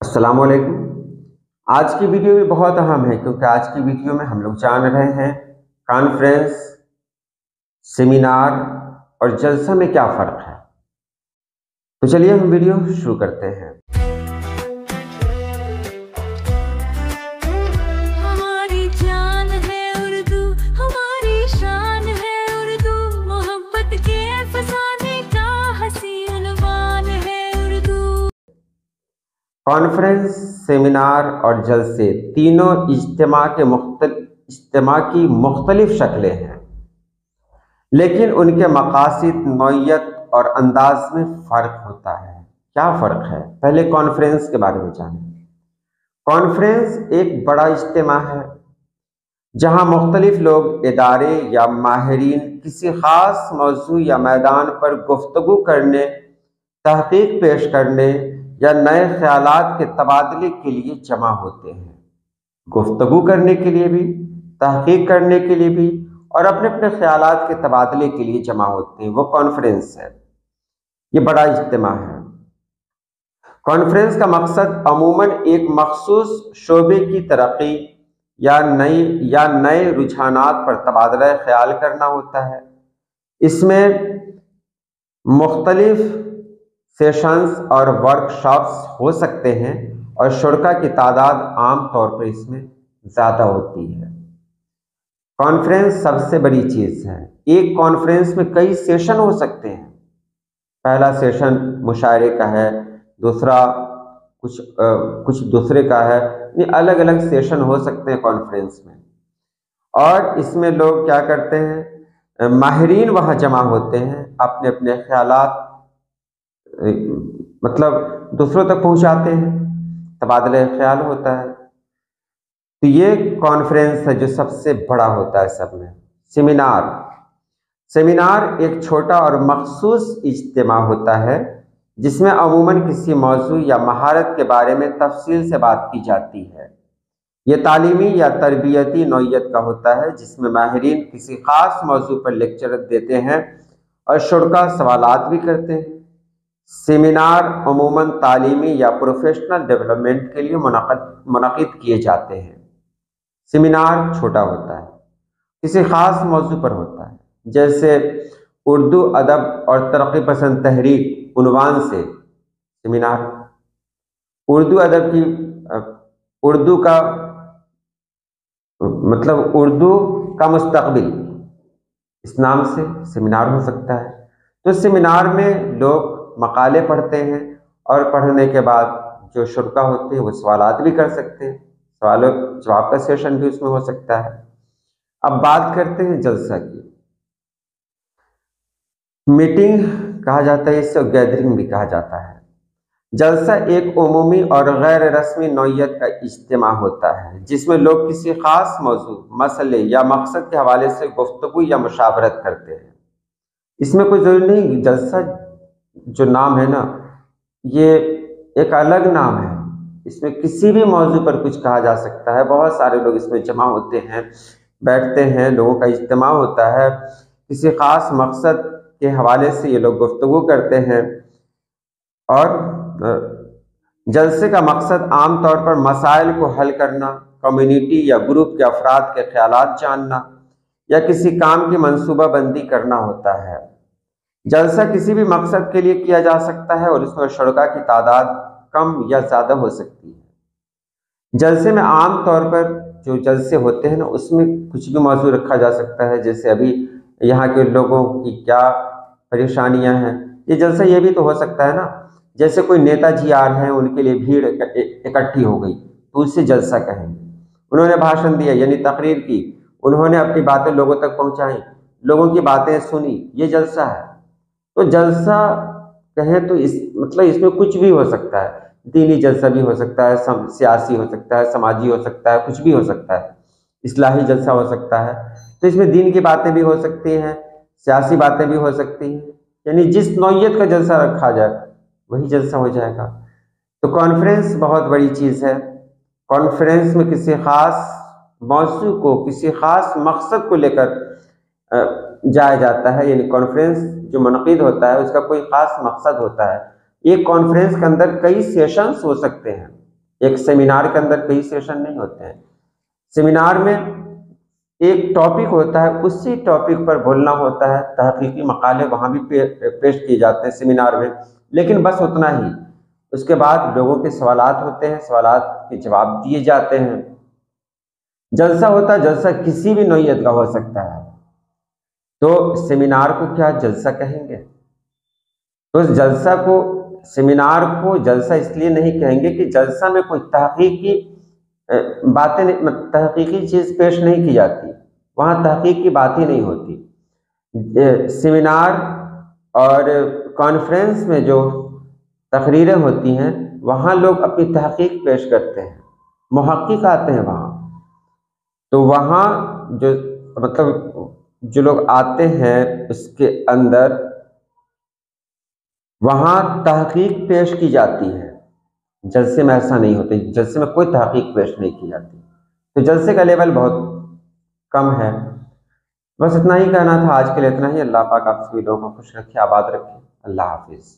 السلام علیکم۔ آج کی ویڈیو بھی بہت اہم ہے کیونکہ آج کی ویڈیو میں ہم لوگ جان رہے ہیں کانفرنس، سیمینار اور جلسہ میں کیا فرق ہے۔ تو چلیے ہم ویڈیو شروع کرتے ہیں۔ ہماری جان ہے اردو، ہماری شان ہے اردو، محبت کے فسانے کا حسین عنوان ہے اردو۔ کانفرنس، سیمینار اور جلسے تینوں اجتماع کی مختلف شکلیں ہیں، لیکن ان کے مقاصد، نوعیت اور انداز میں فرق ہوتا ہے۔ کیا فرق ہے؟ پہلے کانفرنس کے بارے میں جانیں۔ کانفرنس ایک بڑا اجتماع ہے جہاں مختلف لوگ، ادارے یا ماہرین کسی خاص موضوع یا میدان پر گفتگو کرنے، تحقیق پیش کرنے یا نئے خیالات کے تبادلے کے لیے جمع ہوتے ہیں۔ گفتگو کرنے کے لیے بھی، تحقیق کرنے کے لیے بھی، اور اپنے اپنے خیالات کے تبادلے کے لیے جمع ہوتے ہیں، وہ کانفرنس ہے۔ یہ بڑا اجتماع ہے۔ کانفرنس کا مقصد عموماً ایک مخصوص شعبے کی ترقی یا نئے رجحانات پر تبادلہ خیال کرنا ہوتا ہے۔ اس میں مختلف سیشنز اور ورکشاپس ہو سکتے ہیں اور شرکاء کی تعداد عام طور پر اس میں زیادہ ہوتی ہے۔ کانفرنس سب سے بڑی چیز ہے۔ ایک کانفرنس میں کئی سیشن ہو سکتے ہیں۔ پہلا سیشن مشاعرے کا ہے، دوسرا کچھ دوسرے کا ہے، یعنی الگ الگ سیشن ہو سکتے ہیں کانفرنس میں۔ اور اس میں لوگ کیا کرتے ہیں، ماہرین وہاں جمع ہوتے ہیں، اپنے اپنے خیالات دوسروں تک پہنچاتے ہیں، تبادلہ خیال ہوتا ہے۔ تو یہ کانفرنس ہے جو سب سے بڑا ہوتا ہے سب میں۔ سیمینار ایک چھوٹا اور مخصوص اجتماع ہوتا ہے جس میں عموماً کسی موضوع یا مہارت کے بارے میں تفصیل سے بات کی جاتی ہے۔ یہ تعلیمی یا تربیتی نوعیت کا ہوتا ہے جس میں ماہرین کسی خاص موضوع پر لیکچر دیتے ہیں اور شرکاء سوالات بھی کرتے ہیں۔ سیمینار عموماً تعلیمی یا پروفیشنل ڈیولپمنٹ کے لیے منعقد کیے جاتے ہیں۔ سیمینار چھوٹا ہوتا ہے، کسی خاص موضوع پر ہوتا ہے، جیسے اردو ادب اور ترقی پسند تحریک عنوان سے سیمینار، اردو ادب کی اردو کا مستقبل، اس نام سے سیمینار ہو سکتا ہے۔ تو سیمینار میں لوگ مقالے پڑھتے ہیں اور پڑھنے کے بعد جو شرکاء ہوتے ہیں وہ سوالات بھی کر سکتے ہیں، سوال و جواب کا سیشن بھی اس میں ہو سکتا ہے۔ اب بات کرتے ہیں جلسہ کی۔ میٹنگ کہا جاتا ہے، اس سے گیدرنگ بھی کہا جاتا ہے۔ جلسہ ایک عمومی اور غیر رسمی نوعیت کا اجتماع ہوتا ہے جس میں لوگ کسی خاص موضوع، مسئلے یا مقصد کے حوالے سے گفتگو یا مشاورت کرتے ہیں۔ اس میں کوئی ضروری نہیں، جلسہ جو نام ہے نا، یہ ایک الگ نام ہے، اس میں کسی بھی موضوع پر کچھ کہا جا سکتا ہے۔ بہت سارے لوگ اس میں جمع ہوتے ہیں، بیٹھتے ہیں، لوگوں کا اجتماع ہوتا ہے، کسی خاص مقصد کے حوالے سے یہ لوگ گفتگو کرتے ہیں۔ اور جلسے کا مقصد عام طور پر مسائل کو حل کرنا، کمیونٹی یا گروپ کے افراد کے خیالات جاننا یا کسی کام کی منصوبہ بندی کرنا ہوتا ہے۔ جلسہ کسی بھی مقصد کے لیے کیا جا سکتا ہے اور اس میں شرکاء کی تعداد کم یا زیادہ ہو سکتی ہے۔ جلسے میں عام طور پر جو جلسے ہوتے ہیں نا، اس میں کچھ بھی موضوع رکھا جا سکتا ہے، جیسے ابھی یہاں کے لوگوں کی کیا پریشانیاں ہیں، یہ جلسہ یہ بھی تو ہو سکتا ہے نا۔ جیسے کوئی نیتا جی آ رہے ہیں، ان کے لیے بھیڑ اکٹھی ہو گئی تو اسے جلسہ کہیں گے۔ انہوں نے بھاشن دیا یعنی تقریر کی، انہوں نے اپنی باتیں لوگوں تک پہنچائیں، لوگوں کی باتیں سنی، یہ جلسہ ہے۔ تو جلسہ کہیں تو اس میں کچھ بھی ہو سکتا ہے، دینی جلسہ بھی ہو سکتا ہے، سیاسی ہو سکتا ہے، سماجی ہو سکتا ہے، کچھ بھی ہو سکتا ہے، اصلاحی جلسہ ہو سکتا ہے۔ تو اس میں دین کی باتیں بھی ہو سکتی ہیں، سیاسی باتیں بھی ہو سکتی ہیں، یعنی جس نوعیت کا جلسہ رکھا جائے وہی جلسہ ہو جائے گا۔ تو کانفرنس بہت بڑی چیز ہے۔ کانفرنس میں کسی خاص موضوع کو، کسی خاص مقصد کو لے کر جایا جاتا ہے، یعنی کانفرنس جو منعقد ہوتا ہے اس کا کوئی خاص مقصد ہوتا ہے۔ ایک کانفرنس کے اندر کئی سیشنز ہو سکتے ہیں، ایک سیمینار کے اندر کئی سیشن نہیں ہوتے ہیں، سیمینار میں ایک ٹاپک ہوتا ہے، اسی ٹاپک پر بولنا ہوتا ہے، تحقیقی مقالے وہاں بھی پیش کیے جاتے ہیں سیمینار میں، لیکن بس اتنا ہی۔ اس کے بعد لوگوں کے سوالات ہوتے ہیں، سوالات کے جواب دیے جاتے ہیں۔ جلسہ ہوتا ہے، جلسہ کسی بھی نوعیت کا ہو سکتا ہے، تو سیمینار کو کیا جلسہ کہیں گے؟ تو اس جلسہ کو، سیمینار کو جلسہ اس لیے نہیں کہیں گے کہ جلسہ میں کوئی تحقیقی باتیں، تحقیقی چیز پیش نہیں کی جاتی، وہاں تحقیق کی بات ہی نہیں ہوتی۔ سیمینار اور کانفرنس میں جو تقریریں ہوتی ہیں وہاں لوگ اپنی تحقیق پیش کرتے ہیں، محقق آتے ہیں وہاں، تو وہاں جو مطلب جو لوگ آتے ہیں اس کے اندر وہاں تحقیق پیش کی جاتی ہے۔ جلسے میں ایسا نہیں ہوتا، جلسے میں کوئی تحقیق پیش نہیں کی جاتی، تو جلسے کا لیول بہت کم ہے۔ بس اتنا ہی کہنا تھا، آج کے لیے اتنا ہی۔ اللہ پاک آپ سبھی لوگوں کو خوش رکھے، آباد رکھے۔ اللہ حافظ۔